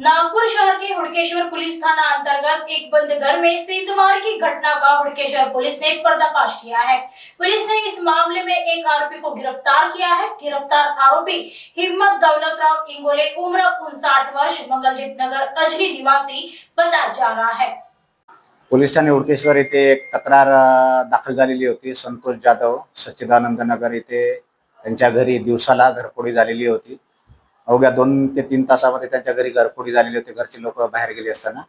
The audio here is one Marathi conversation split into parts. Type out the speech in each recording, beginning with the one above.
नागपुर शहर के हुड़केश्वर पुलिस थाना अंतर्गत एक बंद घर में सेंधमार की घटना का हुड़केश्वर पुलिस ने पर्दाफाश किया है। पुलिस ने इस मामले में एक आरोपी को गिरफ्तार किया है। गिरफ्तार आरोपी हिम्मत दौलतराव इंगोले, उम्र 59 वर्ष, मंगलजीत नगर अजनी निवासी बताया जा रहा है। पोलीस ठाणे हुडकेश्वर येथे एक तक्रार दाखल झालेली होती। संतोष जाधव, सच्चिदानंद नगर येथे त्यांच्या घरी दिवसाला घरफोडी झालेली होती। अवघ्या 2 ते 3 तासामध्ये त्यांच्या घरी घरफोडी झालेली होती। घरचे लोक बाहेर गेले असताना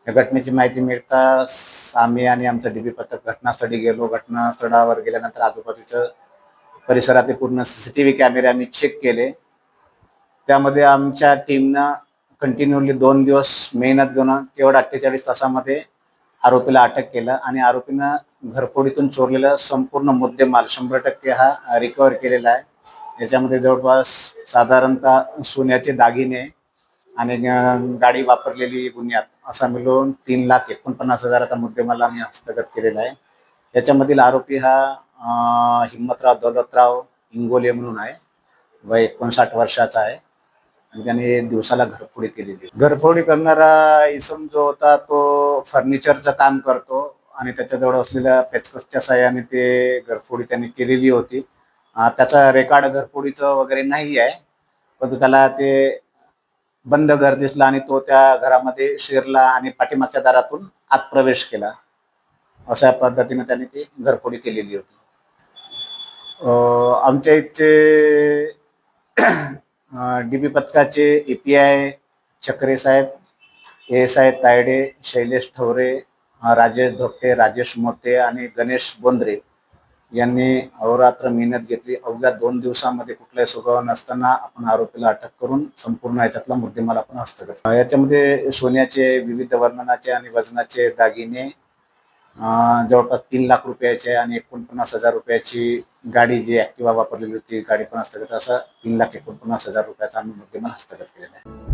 या घटनेची माहिती मिळताच आम्ही आणि आमचा डीबी पथक घटनास्थळी गेलो। घटनास्थळावर गेल्यानंतर आजूबाजूच्या परिसरातील पूर्ण सीसीटीव्ही कॅमेरे आम्ही चेक केले। त्यामध्ये आमच्या टीमनं कंटिन्यूअली 2 दिवस मेहनत घेऊन केवळ 48 तासामध्ये आरोपीला अटक केलं आणि आरोपीनं घरफोडीतून चोरलेला संपूर्ण मुद्देमाल 100% हा रिकव्हर केलेला आहे। याच्यामध्ये जवळपास साधारणतः सोन्याचे दागिने आणि गाडी वापरलेली गुन्ह्यात असा मिळून 3,49,000चा मुद्देमाल आम्ही हस्तगत केलेला आहे। याच्यामधील आरोपी हा हिम्मतराव दौलतराव इंगोले म्हणून आहे। वय 59 वर्षाचा आहे आणि त्याने दिवसाला घरफोडी केलेली। घरफोडी करणारा इसम जो होता तो फर्निचरचं काम करतो आणि त्याच्याजवळ असलेल्या पेचकसच्या साहाय्याने ते घरफोडी त्यांनी केलेली होती। त्याचा रेकॉर्ड घरफोडीचं वगैरे नाही आहे, परंतु त्याला ते बंद घर दिसलं आणि तो त्या घरामध्ये शिरला आणि पाठीमागच्या दारातून आत प्रवेश केला। अशा पद्धतीने त्याने ती घरफोडी केलेली होती। आमच्या इथचे डीबी पथकाचे एपीआय चक्रे साहेब, एएसआय तायडे, शैलेश ठवरे, राजेश धोपटे, राजेश मोते आणि गणेश बोंद्रे यांनी अहोरात्र मेहनत घेतली। अवघ्या 2 दिवसांमध्ये कुठलाही सुगावा नसताना आपण आरोपीला अटक करून संपूर्ण याच्यातला मुद्देमाल आपण हस्तगत। याच्यामध्ये सोन्याचे विविध वर्णनाचे आणि वजनाचे दागिने, जवळपास 3 लाख रुपयाचे आणि 49,000 रुपयाची गाडी जी ॲक्टिवा वापरलेली होती गाडी पण हस्तगत। असा 3,49,000 रुपयाचा आम्ही मुद्देमाल हस्तगत केलेला आहे।